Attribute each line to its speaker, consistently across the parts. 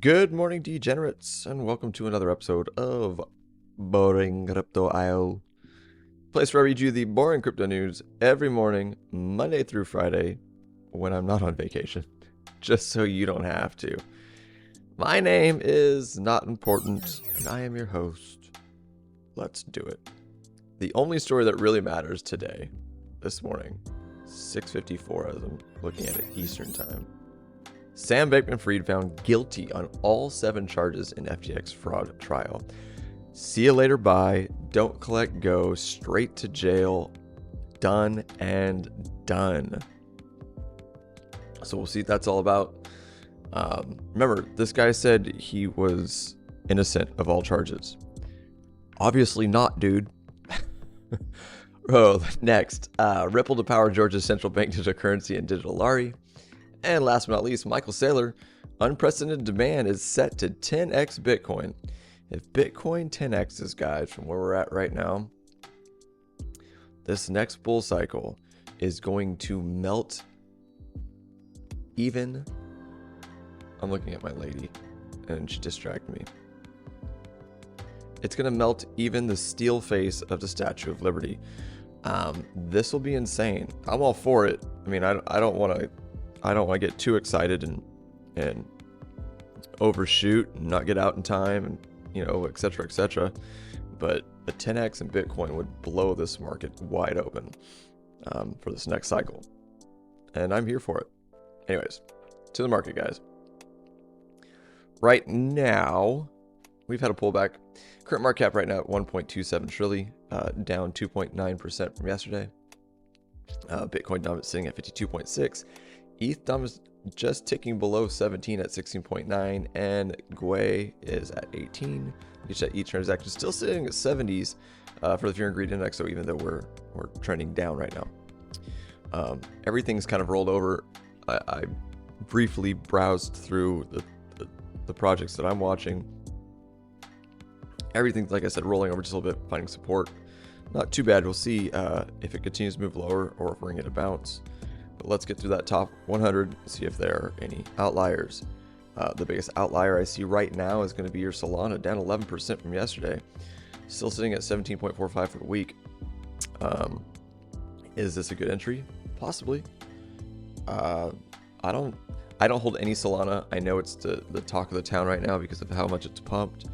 Speaker 1: Good morning, degenerates, and welcome to another episode of Boring Crypto IO, place where I read you the boring crypto news every morning, Monday through Friday, when I'm not on vacation, just so you don't have to. My name is Not Important, and I am your host. Let's do it. The only story that really matters today, this morning, 6:54 as I'm looking at it Eastern Time. Sam Bankman-Fried found guilty on all 7 charges in FTX fraud trial. See you later, bye. Don't collect, go straight to jail. Done and done. So we'll see what that's all about. Remember, this guy said he was innocent of all charges. Obviously not, dude. Next. Ripple to power Georgia's central bank digital currency and digital lari. And last but not least, Michael Saylor, unprecedented demand is set to 10x Bitcoin. If Bitcoin 10x's, guys, from where we're at right now, this next bull cycle is going to melt even. I'm looking at my lady, and she distracted me. It's going to melt even the steel face of the Statue of Liberty. This will be insane. I'm all for it. I mean, I don't want to get too excited and overshoot and not get out in time and, et cetera, et cetera. But a 10x in Bitcoin would blow this market wide open for this next cycle. And I'm here for it. Anyways, to the market, guys. Right now, we've had a pullback. Current market cap right now at 1.27 trillion, down 2.9% from yesterday. Bitcoin dominant sitting at 52.6. ETH dominant just ticking below 17 at 16.9, and GUI is at 18. Each transaction still sitting at 70s for the Fear and Greed Index, so even though we're trending down right now. Everything's kind of rolled over. I briefly browsed through the projects that I'm watching. Everything's, like I said, rolling over just a little bit, finding support. Not too bad. We'll see if it continues to move lower or if we're going to get a bounce. But let's get through that top 100 and see if there are any outliers. The biggest outlier I see right now is going to be your Solana, down 11% from yesterday. Still sitting at 17.45 for the week. Is this a good entry? Possibly. I don't hold any Solana. I know it's the talk of the town right now because of how much it's pumped.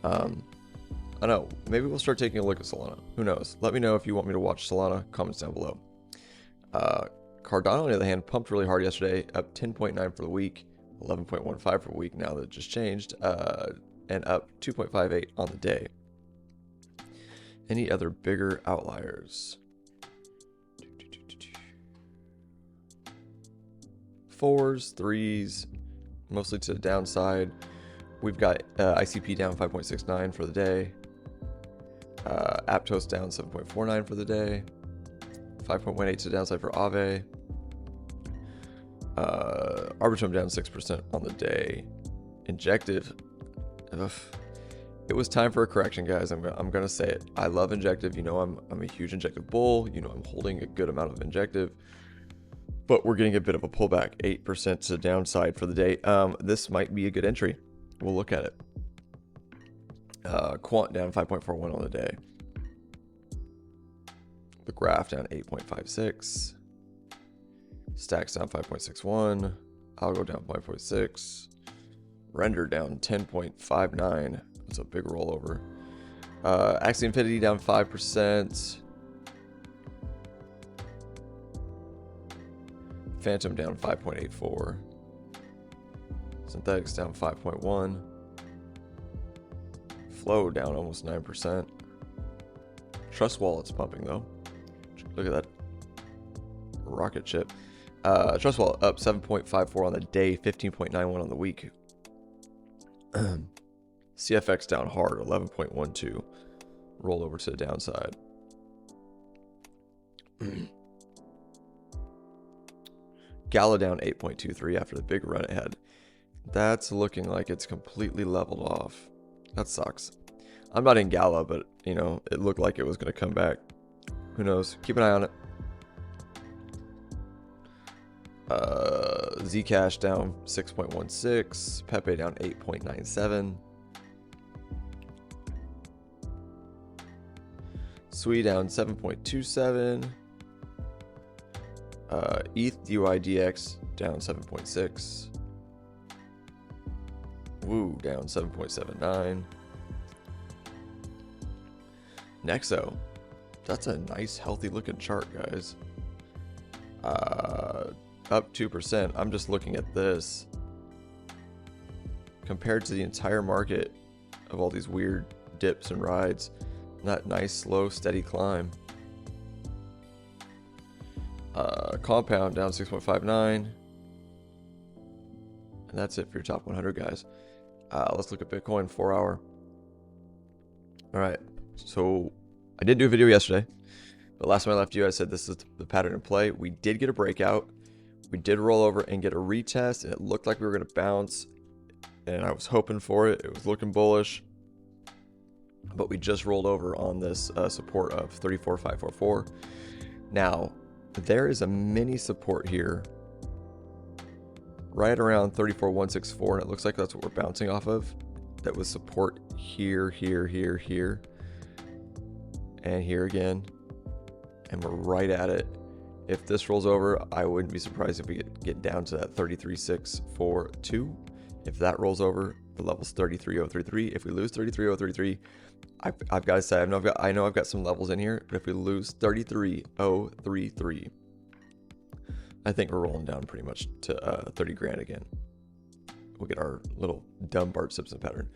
Speaker 1: I don't know. Maybe we'll start taking a look at Solana. Who knows? Let me know if you want me to watch Solana. Comments down below. Cardano, on the other hand, pumped really hard yesterday, up 10.9 for the week, 11.15 for the week now that it just changed, and up 2.58 on the day. Any other bigger outliers? 4s, 3s, mostly to the downside. We've got ICP down 5.69 for the day. Aptos down 7.49 for the day. 5.18 to the downside for Aave. Arbitrum down 6% on the day. Injective. It was time for a correction, guys. I'm gonna say it. I love Injective. I'm a huge Injective bull. I'm holding a good amount of Injective. But we're getting a bit of a pullback, 8% to the downside for the day. This might be a good entry. We'll look at it. Quant down 5.41 on the day. The graph down 8.56. Stacks down 5.61. Algo down 5.6. Render down 10.59. That's a big rollover. Axie Infinity down 5%. Phantom down 5.84. Synthetics down 5.1. Flow down almost 9%. Trust Wallet's pumping though. Look at that rocket ship. Trust Wallet up 7.54 on the day, 15.91 on the week. CFX down hard, 11.12. Roll over to the downside. Gala down 8.23 after the big run it had. That's looking like it's completely leveled off. That sucks. I'm not in Gala, but it looked like it was going to come back. Who knows? Keep an eye on it. Zcash down 6.16, Pepe down 8.97, Sui down 7.27, ETH DYDX down 7.6, Woo down 7.79, Nexo, that's a nice healthy looking chart, guys. Up 2%. I'm just looking at this compared to the entire market of all these weird dips and rides. That nice, slow, steady climb. Compound down 6.59. And that's it for your top 100, guys. Let's look at Bitcoin 4 hour. All right. So I did do a video yesterday, but last time I left you, I said this is the pattern in play. We did get a breakout. We did roll over and get a retest, and it looked like we were going to bounce, and I was hoping for it. It was looking bullish, but we just rolled over on this support of 34,544. Now, there is a mini support here right around 34,164, and it looks like that's what we're bouncing off of. That was support here, here, here, here, and here again, and we're right at it. If this rolls over, I wouldn't be surprised if we get down to that 33,642. If that rolls over, the level's 33,033. If we lose 33,033, I've got to say, I know I've got some levels in here, but if we lose 33,033, I think we're rolling down pretty much to 30 grand again. We'll get our little dumb Bart Simpson pattern.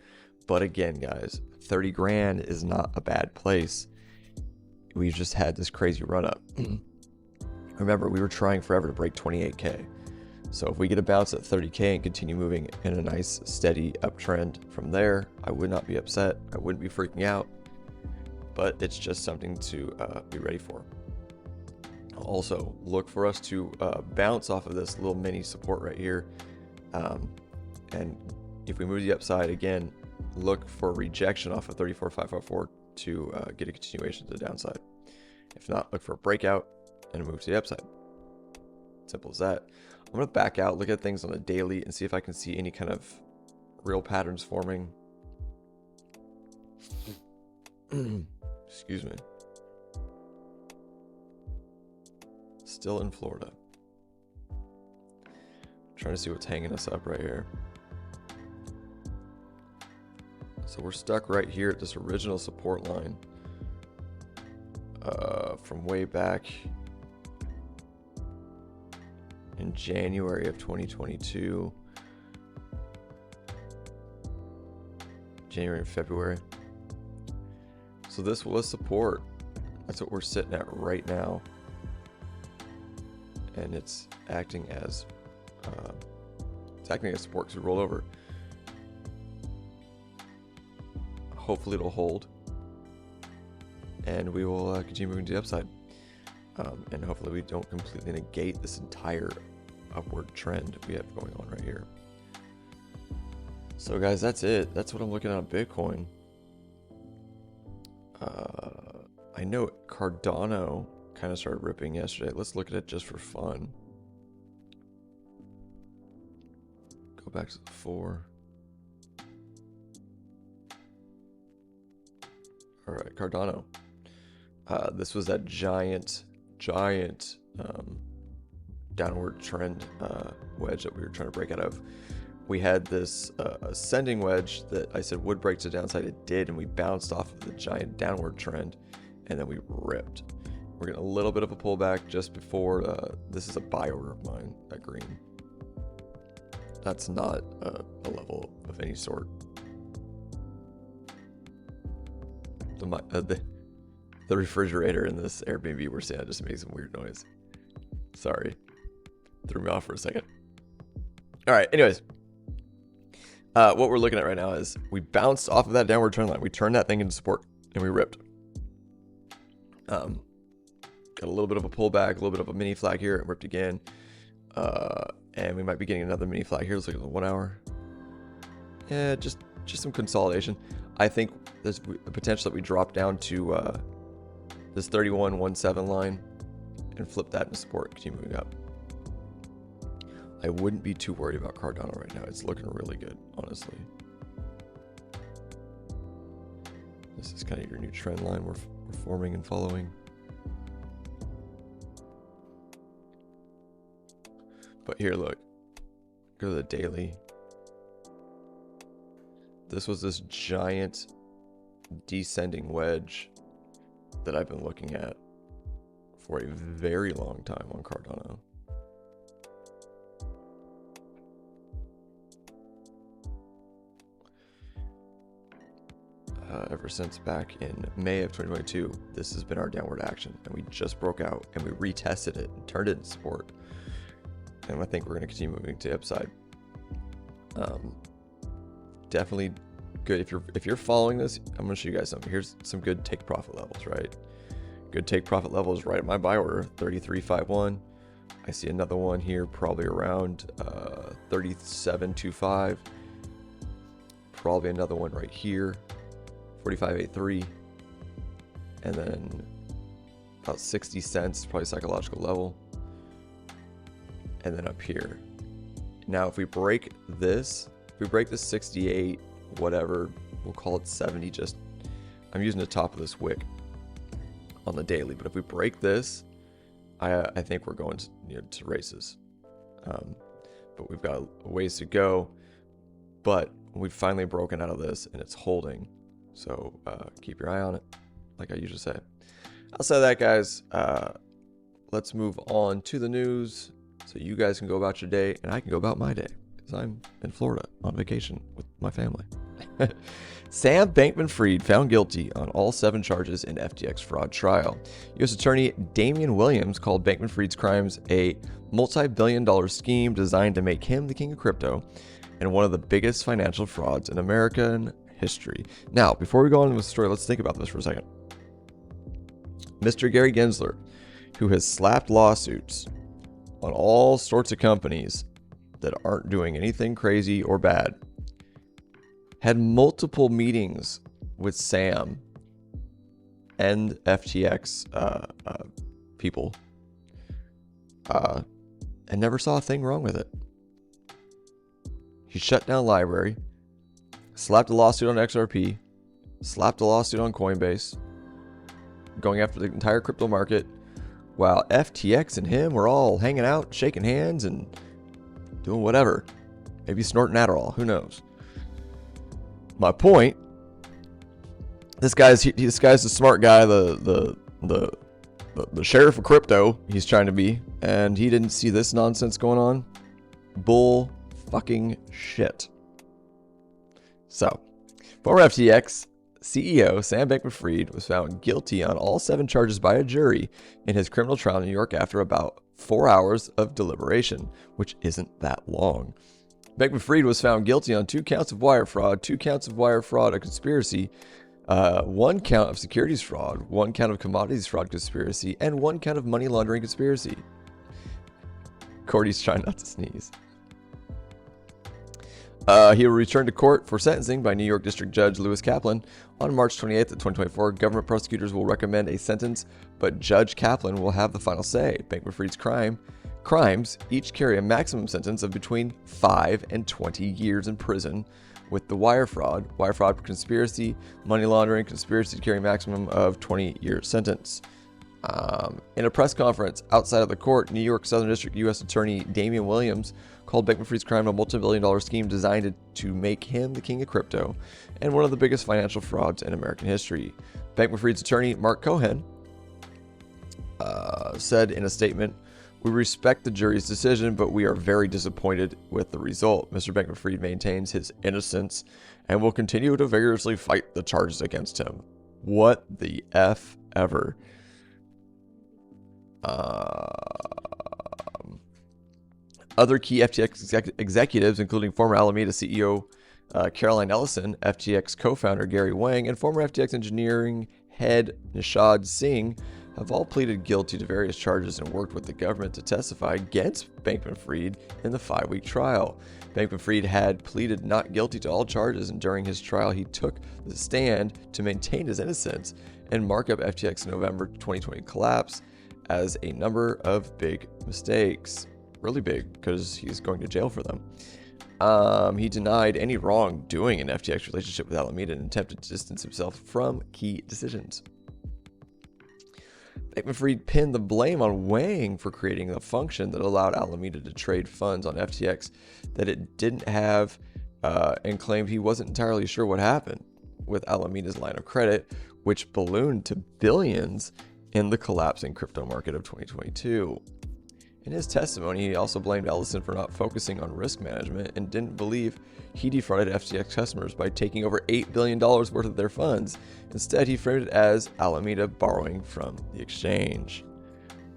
Speaker 1: But again, guys, 30 grand is not a bad place. We've just had this crazy run up. Remember, we were trying forever to break 28K. So if we get a bounce at 30K and continue moving in a nice steady uptrend from there, I would not be upset. I wouldn't be freaking out, but it's just something to be ready for. Also, look for us to bounce off of this little mini support right here. And if we move the upside again, look for rejection off of 34,544 to get a continuation to the downside. If not, look for a breakout and move to the upside. Simple as that. I'm going to back out, look at things on a daily, and see if I can see any kind of real patterns forming. Excuse me. Still in Florida. Trying to see what's hanging us up right here. So we're stuck right here at this original support line from way back in January of 2022. January and February. So this was support. That's what we're sitting at right now. And it's acting as support because we rolled over. Hopefully it'll hold. And we will continue moving to the upside. And hopefully we don't completely negate this entire upward trend we have going on right here. So guys, that's it. That's what I'm looking at on Bitcoin. I know Cardano kind of started ripping yesterday. Let's look at it just for fun. Go back to the 4. All right, Cardano. This was that giant downward trend wedge that we were trying to break out of. We had this ascending wedge that I said would break to the downside. It did, and we bounced off of the giant downward trend, and then we ripped. We're getting a little bit of a pullback just before. This is a buy order of mine, that green. That's not a level of any sort. The refrigerator in this Airbnb we're staying at just makes some weird noise. Sorry. Threw me off for a second. All right, anyways. What we're looking at right now is we bounced off of that downward trend line. We turned that thing into support and we ripped. Got a little bit of a pullback, a little bit of a mini flag here, and ripped again. And we might be getting another mini flag here. Let's look at the 1 hour. Yeah, just some consolidation. I think there's the potential that we drop down to this 31.17 line and flip that into support, continue moving up. I wouldn't be too worried about Cardano right now. It's looking really good, honestly. This is kind of your new trend line we're forming and following. But here, look. Go to the daily. This was this giant descending wedge that I've been looking at for a very long time on Cardano. Ever since back in May of 2022, this has been our downward action, and we just broke out and we retested it and turned it into support. And I think we're going to continue moving to the upside. Definitely good. If you're following this, I'm going to show you guys something. Here's some good take profit levels, right? Good take profit levels right at my buy order, 33.51. I see another one here, probably around 37.25. Probably another one right here, 45.83. And then about 60 cents, probably psychological level. And then up here. Now, if we break this 68, whatever, we'll call it 70. Just, I'm using the top of this wick on the daily, but if we break this, I think we're going to races. But we've got a ways to go. But we've finally broken out of this, and it's holding. So keep your eye on it, like I usually say. Outside of that, guys, let's move on to the news, so you guys can go about your day, and I can go about my day, because I'm in Florida on vacation with my family. Sam Bankman-Fried found guilty on all 7 charges in FTX fraud trial. U.S. Attorney Damian Williams called Bankman-Fried's crimes a multi-billion-dollar scheme designed to make him the king of crypto and one of the biggest financial frauds in American history. Now, before we go on with the story, let's think about this for a second. Mr. Gary Gensler, who has slapped lawsuits on all sorts of companies that aren't doing anything crazy or bad, had multiple meetings with Sam and FTX people, and never saw a thing wrong with it. He shut down library, slapped a lawsuit on XRP, slapped a lawsuit on Coinbase, going after the entire crypto market, while FTX and him were all hanging out, shaking hands, and doing whatever. Maybe snorting Adderall, who knows? My point, this guy's a smart guy, the sheriff of crypto he's trying to be, and he didn't see this nonsense going on. Bull fucking shit. So, former FTX CEO Sam Bankman-Fried was found guilty on all 7 charges by a jury in his criminal trial in New York after about 4 hours of deliberation, which isn't that long. Bankman-Fried was found guilty on 2 counts of wire fraud, 2 counts of wire fraud, a conspiracy, 1 count of securities fraud, 1 count of commodities fraud conspiracy, and 1 count of money laundering conspiracy. Cordy's trying not to sneeze. He will return to court for sentencing by New York District Judge Lewis Kaplan on March 28th, 2024. Government prosecutors will recommend a sentence, but Judge Kaplan will have the final say. Bankman-Fried's crimes each carry a maximum sentence of between 5 and 20 years in prison, with the wire fraud conspiracy, money laundering conspiracy to carry a maximum of 20-year sentence. In a press conference outside of the court, New York Southern District U.S. Attorney Damian Williams called Bankman-Fried's crime a multi-billion-dollar scheme designed to make him the king of crypto and one of the biggest financial frauds in American history. Bankman-Fried's attorney, Mark Cohen, said in a statement, "We respect the jury's decision, but we are very disappointed with the result. Mr. Bankman-Fried maintains his innocence and will continue to vigorously fight the charges against him." What the F ever. Other key FTX executives, including former Alameda CEO Caroline Ellison, FTX co-founder Gary Wang, and former FTX engineering head Nishad Singh, have all pleaded guilty to various charges and worked with the government to testify against Bankman-Fried in the 5-week trial. Bankman-Fried had pleaded not guilty to all charges, and during his trial, he took the stand to maintain his innocence and mark up FTX's November 2020 collapse as a number of big mistakes. really big because he's going to jail for them. He denied any wrongdoing in FTX relationship with Alameda and attempted to distance himself from key decisions. Bankman-Fried pinned the blame on Wang for creating a function that allowed Alameda to trade funds on FTX that it didn't have, and claimed he wasn't entirely sure what happened with Alameda's line of credit, which ballooned to billions in the collapsing crypto market of 2022. In his testimony, he also blamed Ellison for not focusing on risk management and didn't believe he defrauded FTX customers by taking over $8 billion worth of their funds. Instead, he framed it as Alameda borrowing from the exchange.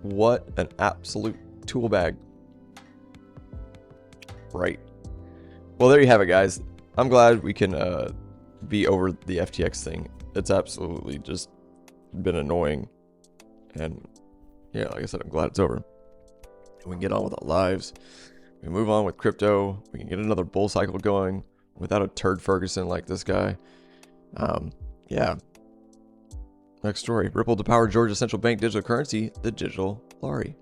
Speaker 1: What an absolute tool bag. Right. Well, there you have it, guys. I'm glad we can be over the FTX thing. It's absolutely just been annoying. And yeah, like I said, I'm glad it's over. We can get on with our lives. We move on with crypto. We can get another bull cycle going without a turd Ferguson like this guy. Yeah. Next story. Ripple to power Georgia central bank digital currency, the digital lari.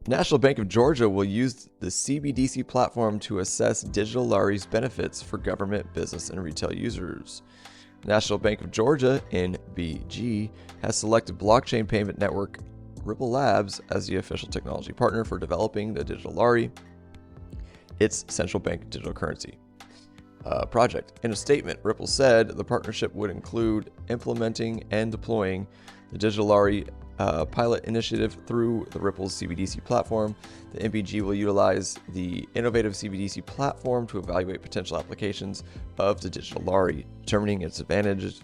Speaker 1: National Bank of Georgia will use the CBDC platform to assess digital lari's benefits for government, business, and retail users. National Bank of Georgia, NBG, has selected blockchain payment network Ripple Labs as the official technology partner for developing the digital lari, its central bank digital currency project. In a statement, Ripple said the partnership would include implementing and deploying the digital lari pilot initiative through the Ripple's CBDC platform. The NBG will utilize the innovative CBDC platform to evaluate potential applications of the digital lari, determining its advantages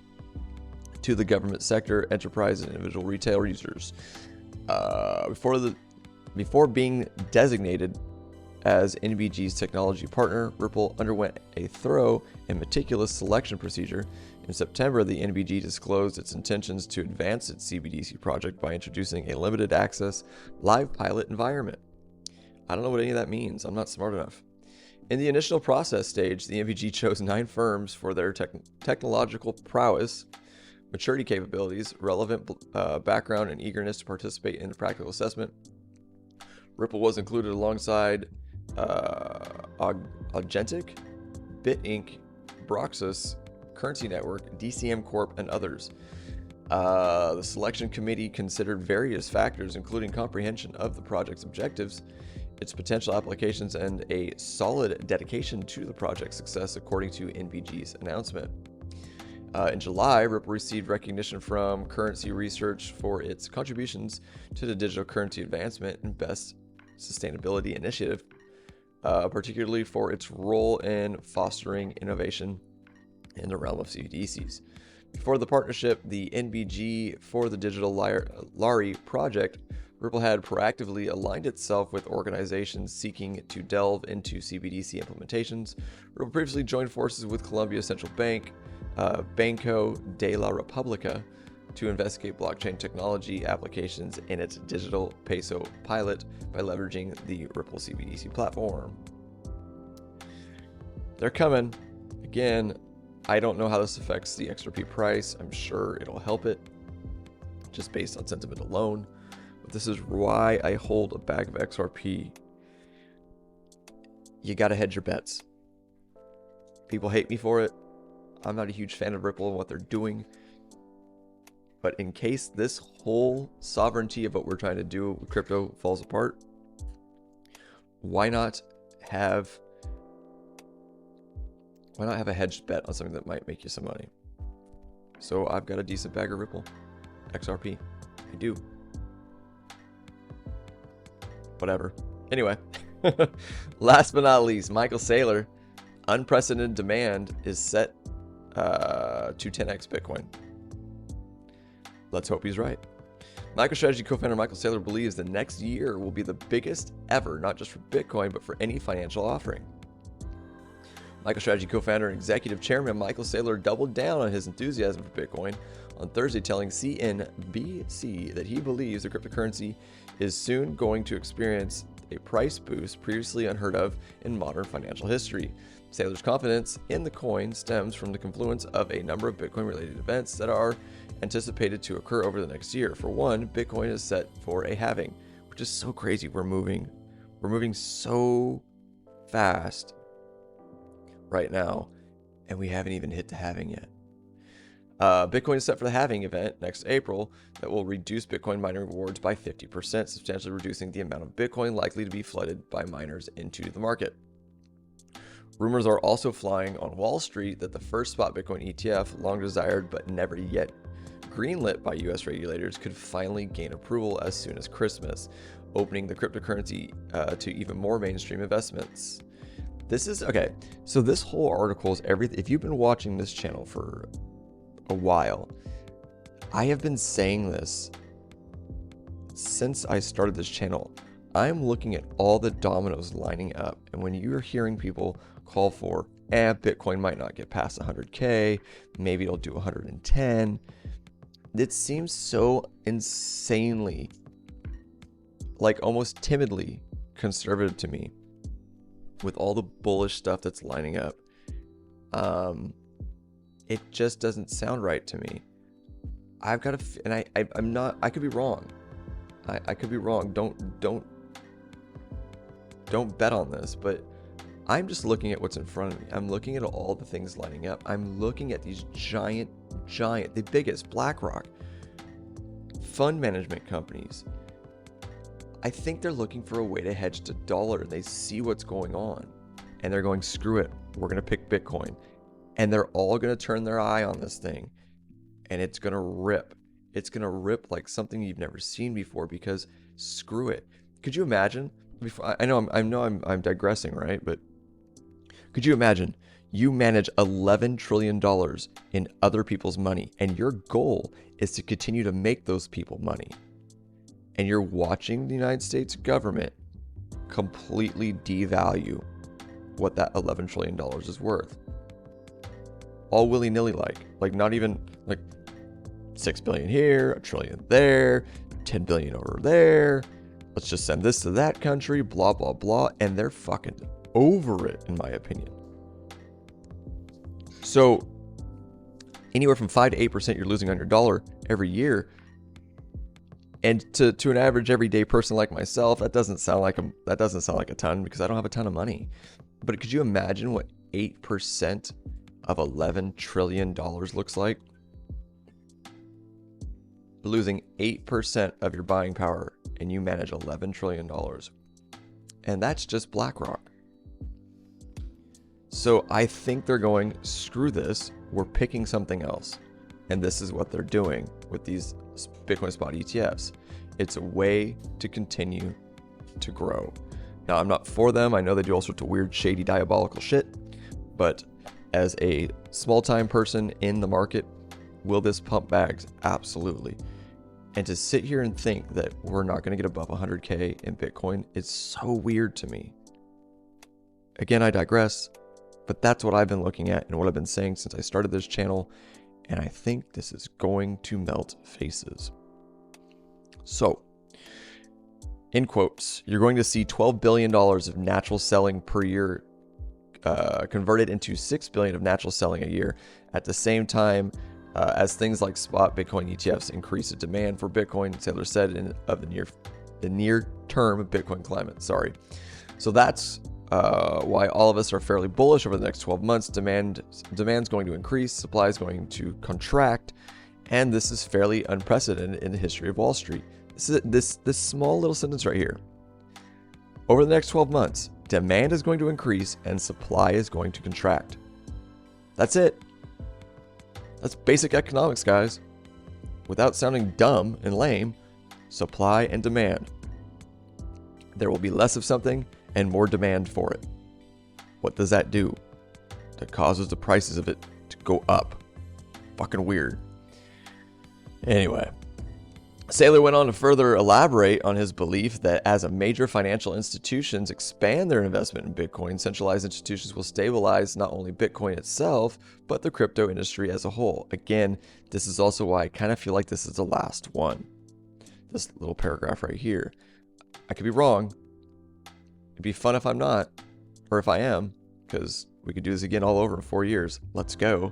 Speaker 1: to the government sector, enterprise, and individual retail users. Before being designated as NBG's technology partner, Ripple underwent a thorough and meticulous selection procedure. In September, the NBG disclosed its intentions to advance its CBDC project by introducing a limited access live pilot environment. I don't know what any of that means. I'm not smart enough. In the initial process stage, the NBG chose 9 firms for their technological prowess, maturity capabilities, relevant background, and eagerness to participate in the practical assessment. Ripple was included alongside Agentic, BitInc, Broxus, Currency Network, DCM Corp, and others. The selection committee considered various factors, including comprehension of the project's objectives, its potential applications, and a solid dedication to the project's success, according to NBG's announcement. In July, Ripple received recognition from Currency Research for its contributions to the digital currency advancement and best sustainability initiative, particularly for its role in fostering innovation in the realm of CBDCs. Before the partnership, the NBG for the digital lari project, Ripple had proactively aligned itself with organizations seeking to delve into CBDC implementations. Ripple previously joined forces with Colombia Central Bank, Banco de la República, to investigate blockchain technology applications in its digital peso pilot by leveraging the Ripple CBDC platform. They're coming. Again, I don't know how this affects the XRP price. I'm sure it'll help it just based on sentiment alone. But this is why I hold a bag of XRP. You got to hedge your bets. People hate me for it. I'm not a huge fan of Ripple and what they're doing. But in case this whole sovereignty of what we're trying to do with crypto falls apart, why not have a hedged bet on something that might make you some money? So I've got a decent bag of Ripple XRP. I do. Whatever. Anyway, last but not least, Michael Saylor. Unprecedented demand is set to 10x Bitcoin. Let's hope he's right. MicroStrategy co-founder Michael Saylor believes the next year will be the biggest ever, not just for Bitcoin, but for any financial offering. MicroStrategy co-founder and executive chairman Michael Saylor doubled down on his enthusiasm for Bitcoin on Thursday, telling CNBC that he believes the cryptocurrency is soon going to experience a price boost previously unheard of in modern financial history. Saylor's confidence in the coin stems from the confluence of a number of Bitcoin-related events that are anticipated to occur over the next year. For one, Bitcoin is set for a halving, which is so crazy. We're moving We're moving so fast right now, and we haven't even hit the halving yet. Bitcoin is set for the halving event next April that will reduce Bitcoin mining rewards by 50%, substantially reducing the amount of Bitcoin likely to be flooded by miners into the market. Rumors are also flying on Wall Street that the first spot Bitcoin ETF, long desired but never yet greenlit by US regulators, could finally gain approval as soon as Christmas, opening the cryptocurrency to even more mainstream investments. This is okay. So this whole article is everything. If you've been watching this channel for a while, I have been saying this since I started this channel. I'm looking at all the dominoes lining up, and when you're hearing people call for, Bitcoin might not get past 100K, maybe it'll do 110, it seems so insanely, like almost timidly conservative to me with all the bullish stuff that's lining up. It just doesn't sound right to me. I've got to, and I'm not, I could be wrong. I could be wrong. Don't bet on this, but I'm just looking at what's in front of me. I'm looking at all the things lining up. I'm looking at these giant, the biggest, BlackRock, fund management companies. I think they're looking for a way to hedge the dollar. They see what's going on and they're going, screw it, we're going to pick Bitcoin. And they're all going to turn their eye on this thing, and it's going to rip. It's going to rip like something you've never seen before, because screw it. Could you imagine? I know I'm digressing, right? But could you imagine you manage $11 trillion in other people's money, and your goal is to continue to make those people money, and you're watching the United States government completely devalue what that $11 trillion is worth. All willy-nilly, like not even like 6 billion here, $1 trillion there, 10 billion over there. Let's just send this to that country, blah, blah, blah. And they're fucking over it, in my opinion. So anywhere from 5 to 8% you're losing on your dollar every year. And to an average everyday person like myself, that doesn't sound like a ton, because I don't have a ton of money. But could you imagine what 8% of $11 trillion looks like? Losing 8% of your buying power, and you manage $11 trillion. And that's just BlackRock. So I think they're going, screw this, we're picking something else. And this is what they're doing with these Bitcoin spot ETFs. It's a way to continue to grow. Now, I'm not for them. I know they do all sorts of weird, shady, diabolical shit. But as a small-time person in the market, will this pump bags? Absolutely. And to sit here and think that we're not going to get above 100K in Bitcoin is so weird to me. Again, I digress, but that's what I've been looking at and what I've been saying since I started this channel, and I think this is going to melt faces. So, in quotes, you're going to see $12 billion of natural selling per year converted into $6 billion of natural selling a year at the same time as things like spot Bitcoin ETFs increase the demand for Bitcoin, Saylor said, of the near term Bitcoin climate. So that's why all of us are fairly bullish over the next 12 months. Demand's going to increase, supply is going to contract, and this is fairly unprecedented in the history of Wall Street. This small little sentence right here. Over the next 12 months, demand is going to increase and supply is going to contract. That's it. That's basic economics, guys. Without sounding dumb and lame, supply and demand. There will be less of something and more demand for it. What does that do? That causes the prices of it to go up. Fucking weird. Anyway, Saylor went on to further elaborate on his belief that as a major financial institutions expand their investment in Bitcoin, centralized institutions will stabilize not only Bitcoin itself, but the crypto industry as a whole. Again, this is also why I kind of feel like this is the last one. This little paragraph right here. I could be wrong. It'd be fun if I'm not, or if I am, because we could do this again all over in 4 years. Let's go.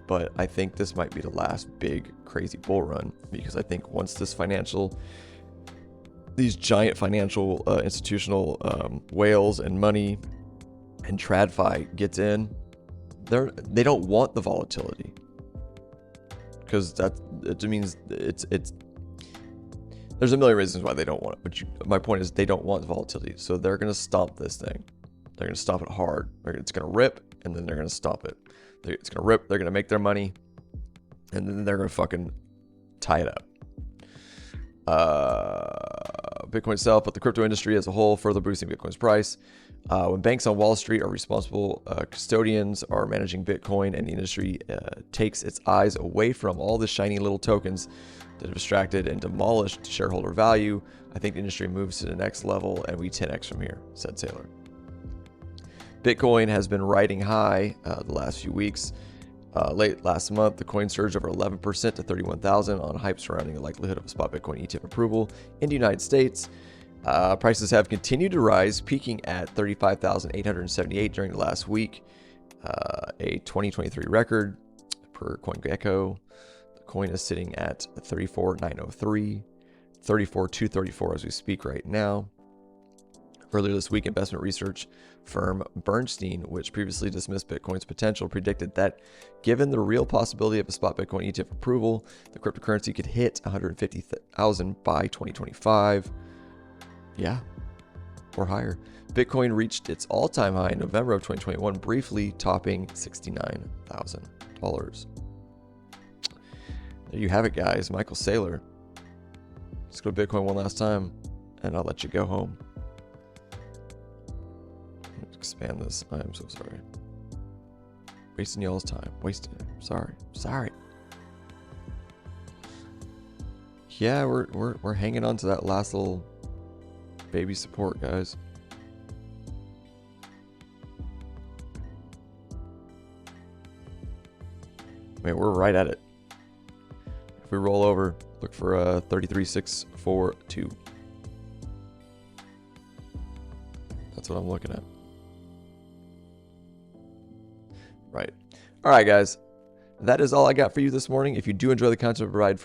Speaker 1: But I think this might be the last big, crazy bull run, because I think once this financial these giant financial institutional whales and money and TradFi gets in, they don't want the volatility, because it means it's there's a million reasons why they don't want it, but my point is they don't want volatility, so they're going to stomp this thing. They're going to stomp it hard. It's going to rip, and then they're going to stomp it. It's going to rip, they're going to make their money, and then they're going to fucking tie it up. Bitcoin itself, but the crypto industry as a whole, further boosting Bitcoin's price. When banks on Wall Street are responsible custodians are managing Bitcoin, and the industry takes its eyes away from all the shiny little tokens that have distracted and demolished shareholder value, I think the industry moves to the next level and we 10x from here, said Saylor. Bitcoin has been riding high the last few weeks. Late last month, the coin surged over 11% to 31,000 on hype surrounding the likelihood of a spot Bitcoin ETF approval in the United States. Prices have continued to rise, peaking at 35,878 during the last week, a 2023 record per CoinGecko. The coin is sitting at 34,903, 34,234 as we speak right now. Earlier this week, investment research firm Bernstein, which previously dismissed Bitcoin's potential, predicted that given the real possibility of a spot Bitcoin ETF approval, the cryptocurrency could hit 150,000 by 2025. Yeah, or higher. Bitcoin reached its all-time high in November of 2021, briefly topping $69,000. There you have it, guys. Michael Saylor. Let's go to Bitcoin one last time, and I'll let you go home. Expand this. I am so sorry. Wasting y'all's time. Wasting it. Sorry. Yeah, we're hanging on to that last little baby support, guys. I mean, we're right at it. If we roll over, look for 33,642. That's what I'm looking at. Right. All right, guys. That is all I got for you this morning. If you do enjoy the content I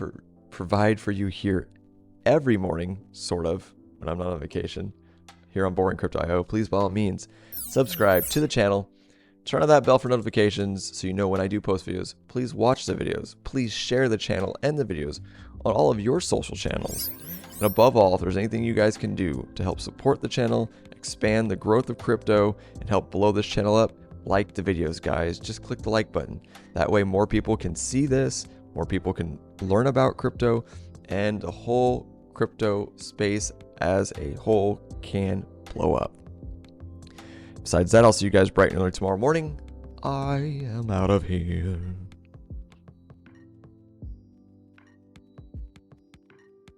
Speaker 1: provide for you here every morning, sort of, when I'm not on vacation, here on Boring Crypto.io, please, by all means, subscribe to the channel. Turn on that bell for notifications so you know when I do post videos. Please watch the videos. Please share the channel and the videos on all of your social channels. And above all, if there's anything you guys can do to help support the channel, expand the growth of crypto, and help blow this channel up, like the videos, guys. Just click the like button. That way more people can see this, more people can learn about crypto, and the whole crypto space as a whole can blow up. Besides that, I'll see you guys bright and early tomorrow morning. I am out of here.